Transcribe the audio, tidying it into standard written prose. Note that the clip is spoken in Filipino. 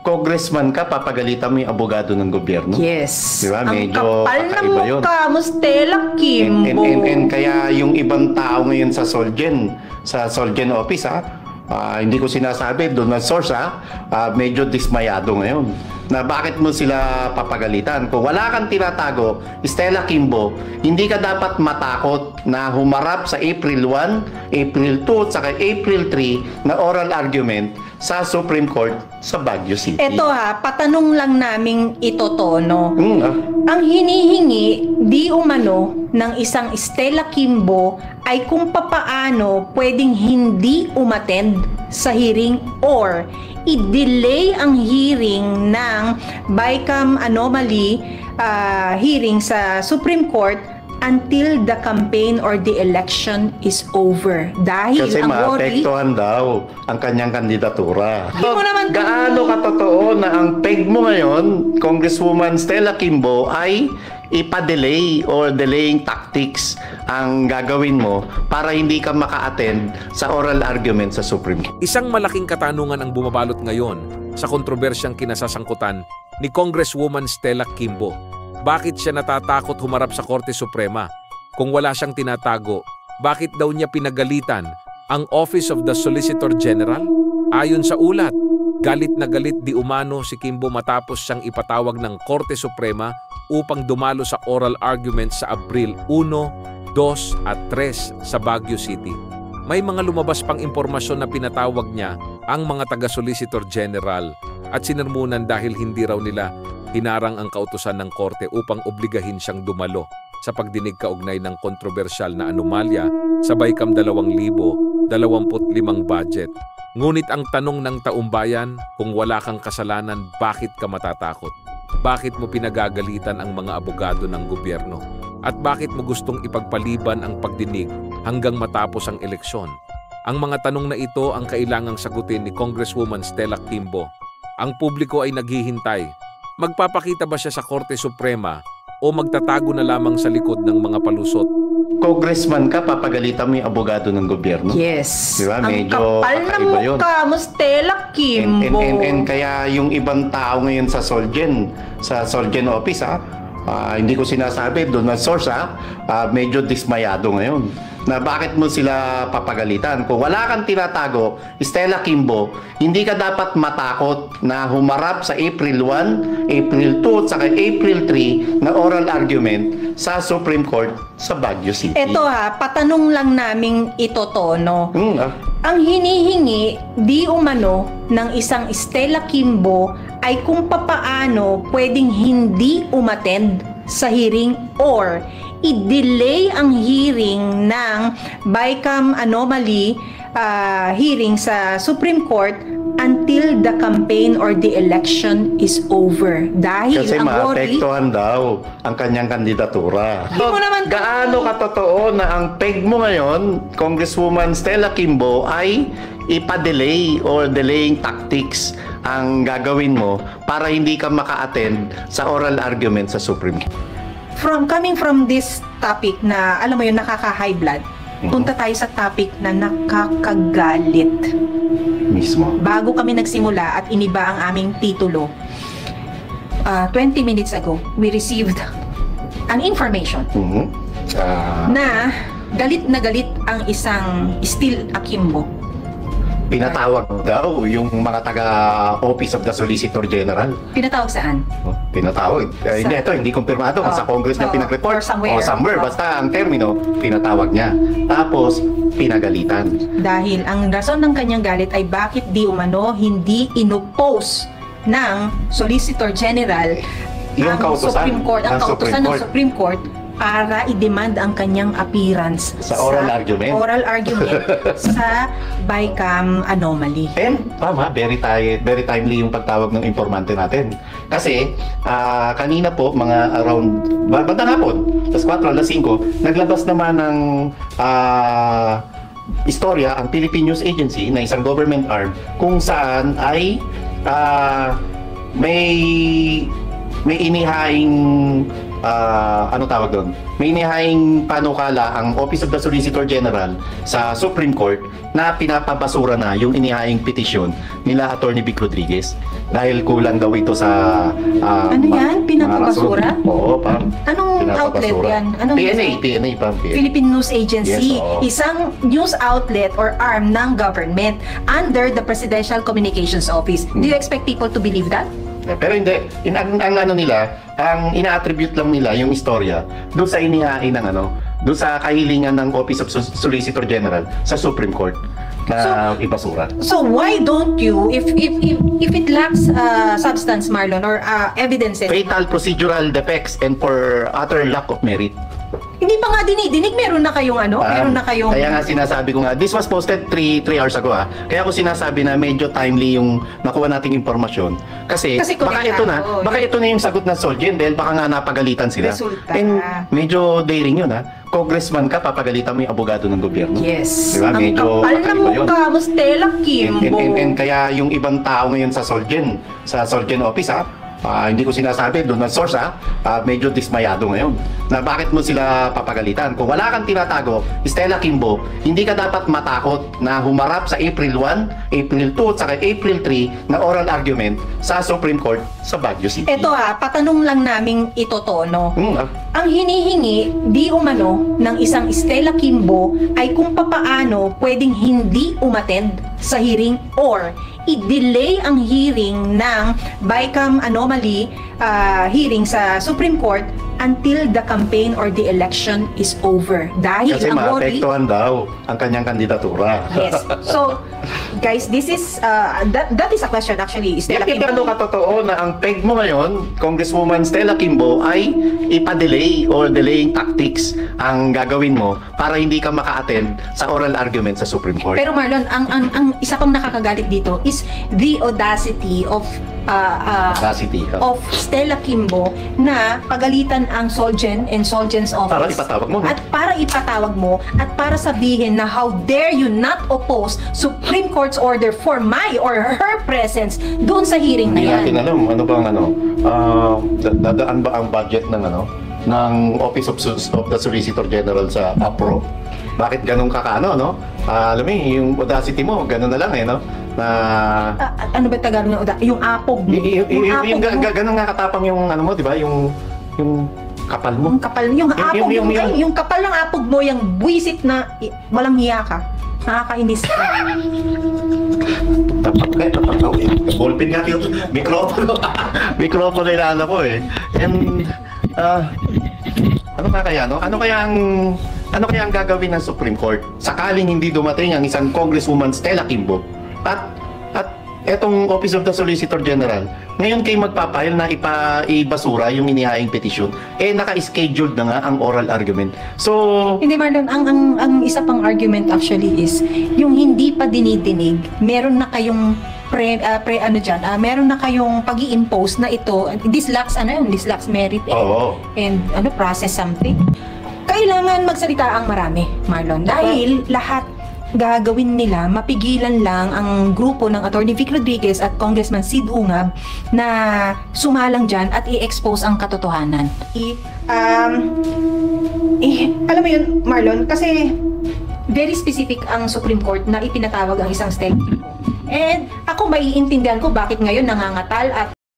Congressman ka, papagalitan mo yung abogado ng gobyerno? Yes. Diba? Ang Medyo kapal ng kakaiba yun. mukha mo, Stella Kimbo. And kaya yung ibang tao ngayon sa Solgen office, hindi ko sinasabi doon na source, medyo dismayado ngayon na bakit mo sila papagalitan. Kung wala kang tinatago, Stella Kimbo, hindi ka dapat matakot na humarap sa April 1, April 2, at saka April 3 na oral argument sa Supreme Court sa Baguio City. Eto patanong lang naming ito, Tono. Ang hinihingi di umano ng isang Stella Kimbo ay kung papaano pwedeng hindi umattend sa hearing or i-delay ang hearing ng BICAM anomaly hearing sa Supreme Court until the campaign or the election is over. Dahil kasi ang worry, maapektuhan daw ang kanyang kandidatura. Hindi mo naman Gaano katotoo na ang peg mo ngayon, Congresswoman Stella Kimbo, ay ipa-delay or delaying tactics ang gagawin mo para hindi ka maka-attend sa oral argument sa Supreme Court? Isang malaking katanungan ang bumabalot ngayon sa kontrobersyang kinasasangkutan ni Congresswoman Stella Kimbo. Bakit siya natatakot humarap sa Korte Suprema? Kung wala siyang tinatago, bakit daw niya pinagalitan ang Office of the Solicitor General? Ayon sa ulat, galit na galit di umano si Kimbo matapos siyang ipatawag ng Korte Suprema upang dumalo sa oral argument sa Abril 1, 2 at 3 sa Baguio City. May mga lumabas pang impormasyon na pinatawag niya ang mga taga-Solicitor General at sinirmunan dahil hindi raw nila hinarang ang kautusan ng korte upang obligahin siyang dumalo sa pagdinig kaugnay ng kontrobersyal na anomalya sa BICAM 2025 budget. Ngunit ang tanong ng taumbayan, kung wala kang kasalanan, bakit ka matatakot? Bakit mo pinagagalitan ang mga abogado ng gobyerno? At bakit mo gustong ipagpaliban ang pagdinig hanggang matapos ang eleksyon? Ang mga tanong na ito ang kailangang sagutin ni Congresswoman Stella Kimbo. Ang publiko ay naghihintay. Magpapakita ba siya sa Korte Suprema o magtatago na lamang sa likod ng mga palusot? Congressman ka, papagalitan mo yung abogado ng gobyerno? Yes. Diba? Ang Medyo kapal ng kakaiba yun. mukha mo, Stella Kimbo. And kaya yung ibang tao ngayon sa Solgen office, hindi ko sinasabi doon na source, medyo dismayado ngayon na bakit mo sila papagalitan. Kung wala kang tinatago, Stella Kimbo, hindi ka dapat matakot na humarap sa April 1, April 2, at saka April 3 na oral argument sa Supreme Court sa Baguio City. Eto patanong lang naming ito, Tono. Ang hinihingi di umano ng isang Stella Kimbo ay kung papaano pwedeng hindi umattend sa hearing or i-delay ang hearing ng BICAM anomaly hearing sa Supreme Court until the campaign or the election is over. Dahil kasi ang worry, maapektuhan daw ang kanyang kandidatura. Hindi mo naman Gaano katotoo na ang peg mo ngayon, Congresswoman Stella Kimbo, ay ipa-delay or delaying tactics ang gagawin mo para hindi ka maka-attend sa oral argument sa Supreme Court? coming from this topic na, alam mo yun, nakaka-high blood, punta tayo sa topic na nakakagalit. Mismo. Bago kami nagsimula at iniba ang aming titulo, 20 minutes ago, we received an information na galit ang isang Stella Kimbo. Pinatawag daw yung mga taga-Office of the Solicitor General. Pinatawag saan? Pinatawag. Hindi kumpirmado kung sa Congress niya pinag-report. Or somewhere. Basta ang termino, pinatawag niya. Tapos, pinagalitan. Dahil ang rason ng kanyang galit ay bakit di umano hindi inopose ng Solicitor General Yung ang kautusan Supreme Court, ang ng kautusan ng Supreme Court para i-demand ang kanyang appearance sa oral argument sa BICAM anomaly. And tama, very timely yung pagtawag ng informante natin. Kasi kanina po, mga around bandang hapon, tas 4, alas 5, naglabas naman ng istorya ang Philippine News Agency na isang government arm kung saan ay may inihaing ano tawag doon? May inihahing panukala ang Office of the Solicitor General sa Supreme Court na pinapabasura na yung inihahing petisyon nila Attorney Vic Rodriguez dahil kulang daw ito sa Ano yan? Pinapabasura? Oo, pam. Anong outlet yan? Anong PNA, pam. Philippine News Agency, Yes, oo. isang news outlet or arm ng government under the Presidential Communications Office. Do you expect people to believe that? Pero hindi, ang ano nila, ang ina-attribute lang nila yung istorya doon sa inihain ng doon sa kahilingan ng Office of Solicitor General sa Supreme Court na ibasura. So why don't you, if it lacks substance, Marlon, or evidences, Fatal procedural defects and for utter lack of merit. hindi pa nga dinidinig, meron na kayong meron na kayong... Kaya nga sinasabi ko nga, this was posted 3 hours ago Kaya ko sinasabi na medyo timely yung nakuha nating impormasyon. Kasi baka ito na yung sagot ng Solgen dahil baka nga napagalitan sila. Resulta. And medyo daring yun Congressman ka, papagalitan mo yung abogado ng gobyerno. Yes. Diba? Ang Medyo kapal na kakaiba yun. mukha mo, Stella Kimbo. And kaya yung ibang tao ngayon sa Solgen office hindi ko sinasabi doon ng source medyo dismayado ngayon na bakit mo sila papagalitan. Kung wala kang tinatago, Stella Kimbo, hindi ka dapat matakot na humarap sa April 1, April 2 at saka April 3 na oral argument sa Supreme Court sa Baguio City. Ito patanong lang naming itotono. Mm, Ang hinihingi di umano ng isang Stella Kimbo ay kung papaano pwedeng hindi umattend sa hearing or i-delay ang hearing ng BICAM anomaly hearing sa Supreme Court until the campaign or the election is over. Dahil kasi ang worry... maapektuhan daw ang kanyang kandidatura. Yes. So, guys, this is that is a question actually. Stella Kaya Kimbo. katotoo na ang peg mo ngayon, Congresswoman Stella Kimbo, ay ipa-delay or delaying tactics ang gagawin mo para hindi ka maka-attend sa oral argument sa Supreme Court. Pero Marlon, ang isa pang nakakagalit dito is the audacity of of Stella Kimbo na pagalitan ang Solgen and Solgen's office. Para ipatawag mo. At para ipatawag mo at para sabihin na how dare you not oppose Supreme Court's order for my or her presence doon sa hearing na Hindi yan. natin alam ano bang dadaan ba ang budget ng ng Office of the Solicitor General sa APRO. Bakit ganun kakaano, no? Alam mo, yung audacity mo, ganun na lang na Ano ba Tagalog na yung apog mo? ganun nga katapang yung mo, di ba? Yung kapal mo. Yung kapal, yung kapal ng apog mo, yung buwisit na walang hiya ka. Nakakainis ka. Ballpen nga yung mikropono. Mikropono yung ko And, ano kaya, no? Ano kaya ang gagawin ng Supreme Court sakaling hindi dumating ang isang Congresswoman Stella Kimbo at etong Office of the Solicitor General ngayon kayo magpapahil na ibasura yung inihaing petisyon naka-scheduled na nga ang oral argument. So Hindi Marlon, ang isa pang argument actually is yung hindi pa dinidinig, meron na kayong meron na kayong pag-i-impose na ito, this lacks merit and process something. Kailangan magsalita ang marami, Marlon, dahil lahat gagawin nila, mapigilan lang ang grupo ng Attorney Vic Rodriguez at Congressman Sid Ungab na sumalang dyan at i-expose ang katotohanan. Alam mo yun, Marlon, kasi very specific ang Supreme Court na ipinatawag ang isang Stella Kimbo. And ako maiintindihan ko bakit ngayon nangangatal at